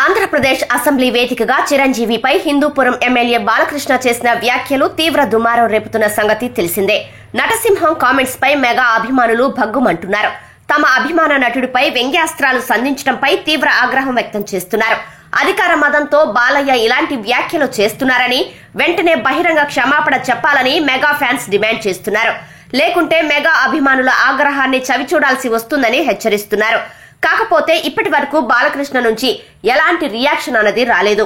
Andhra Pradesh assembly వేదికగా చిరంజీవిపై Hindupuram MLA Balakrishna చేసిన వ్యాఖ్యలు తీవ్ర దుమారం రేపుతున్న సంగతి తెలిసిందే. నటసింహం కామెంట్స్ పై మెగా అభిమానులు భగ్గుమంటున్నారు. తమ అభిమాన నటుడిపై వ్యంగ్యాస్త్రాలు సంధించడంపై తీవ్ర ఆగ్రహం వ్యక్తం చేస్తున్నారు. అధికార మదంతో బాలయ్య ఇలాంటి వ్యాఖ్యలు చేస్తున్నారని, వెంటనే బహిరంగ క్షమాపణ చెప్పాలని మెగా ఫ్యాన్స్ డిమాండ్ చేస్తున్నారు. లేకుంటే మెగా అభిమానుల ఆగ్రహాన్ని చవిచూడాల్సి వస్తుందని హెచ్చరిస్తున్నారు. కాకపోతే ఇప్పటి వరకు బాలకృష్ణ నుంచి ఎలాంటి రియాక్షన్ అన్నది రాలేదు.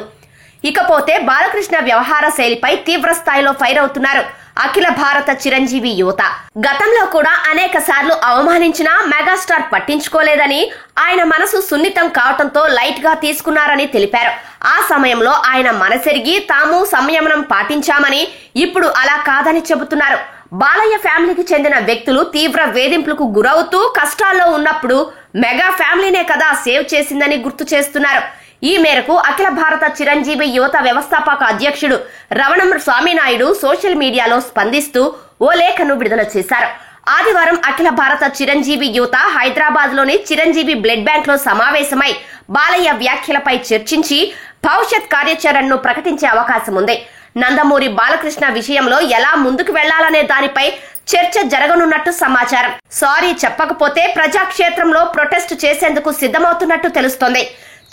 ఇకపోతే బాలకృష్ణ వ్యవహార శైలిపై తీవ్ర స్థాయిలో ఫైర్ అవుతున్నారు అఖిల భారత చిరంజీవి యువత. గతంలో కూడా అనేక సార్లు అవమానించినా మెగాస్టార్ పట్టించుకోలేదని, ఆయన మనసు సున్నితం కావటంతో లైట్ గా తీసుకున్నారని తెలిపారు. ఆ సమయంలో ఆయన మనసెరిగి తాము సంయమనం పాటించామని, ఇప్పుడు అలా కాదని చెబుతున్నారు. బాలయ్య ఫ్యామిలీకి చెందిన వ్యక్తులు తీవ్ర వేధింపులకు గురవుతూ కష్టాల్లో ఉన్నప్పుడు మెగా ఫ్యామిలీనే కదా సేవ్ చేసిందని గుర్తు చేస్తున్నారు. ఈ మేరకు అఖిల భారత చిరంజీవి యువత వ్యవస్థాపక అధ్యక్షుడు రవణం స్వామినాయుడు సోషల్ మీడియాలో స్పందిస్తూ ఓ లేఖను విడుదల చేశారు. ఆదివారం అఖిల భారత చిరంజీవి యువత హైదరాబాద్ లోని చిరంజీవి బ్లడ్ బ్యాంక్ లో సమావేశమై బాలయ్య వ్యాఖ్యలపై చర్చించి భవిష్యత్ కార్యాచరణను ప్రకటించే అవకాశం ఉంది. నందమూరి బాలకృష్ణ విషయంలో ఎలా ముందుకు వెళ్లాలనే దానిపై చర్చ జరగనున్నట్టు సమాచారం. సారీ చెప్పకపోతే ప్రజాక్షేత్రంలో ప్రొటెస్ట్ చేసేందుకు సిద్ధమవుతున్నట్టు తెలుస్తోంది.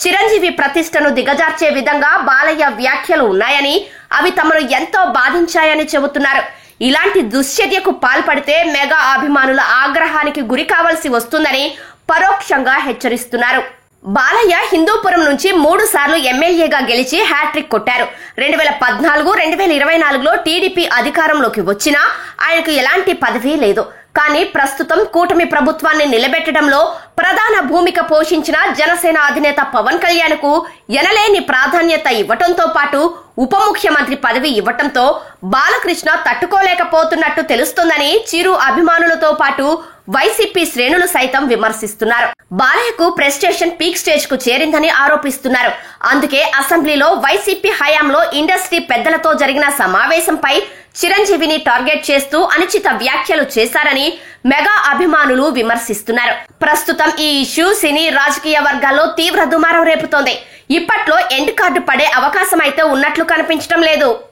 చిరంజీవి ప్రతిష్టను దిగజార్చే విధంగా బాలయ్య వ్యాఖ్యలు ఉన్నాయని, అవి తమను ఎంతో బాధించాయని చెబుతున్నారు. ఇలాంటి దుశ్చర్యకు పాల్పడితే మెగా అభిమానుల ఆగ్రహానికి గురి కావాల్సి వస్తుందని పరోక్షంగా హెచ్చరిస్తున్నారు. బాలయ్య హిందూపురం నుంచి 3 సార్లు ఎమ్మెల్యేగా గెలిచి హ్యాట్రిక్ కొట్టారు. 2014, 2024లో టీడీపీ అధికారంలోకి వచ్చినా ఆయనకు ఎలాంటి పదవి లేదు. కానీ ప్రస్తుతం కూటమి ప్రభుత్వాన్ని నిలబెట్టడంలో ప్రధాన భూమిక పోషించిన జనసేన అధినేత పవన్ కళ్యాణ్ కు ఎనలేని ప్రాధాన్యత ఇవ్వటంతో పాటు ఉప ముఖ్యమంత్రి పదవి ఇవ్వటంతో బాలకృష్ణ తట్టుకోలేకపోతున్నట్టు తెలుస్తోందని చిరు అభిమానులతో పాటు వైసీపీ శ్రేణులు సైతం విమర్శిస్తున్నారు. బాలయ్యకు ప్రెస్టేషన్ పీక్ స్టేజ్ కు చేరిందని ఆరోపిస్తున్నారు. అందుకే అసెంబ్లీలో వైసీపీ హయాంలో ఇండస్ట్రీ పెద్దలతో జరిగిన సమావేశంపై చిరంజీవిని టార్గెట్ చేస్తూ అనుచిత వ్యాఖ్యలు చేశారని మెగా అభిమానులు విమర్శిస్తున్నారు. ప్రస్తుతం ఈ ఇష్యూ సినీ రాజకీయ వర్గాల్లో తీవ్ర దుమారం రేపుతోంది. ఇప్పట్లో ఎండ్ కార్డు పడే అవకాశం అయితే ఉన్నట్లు కనిపించడం లేదు.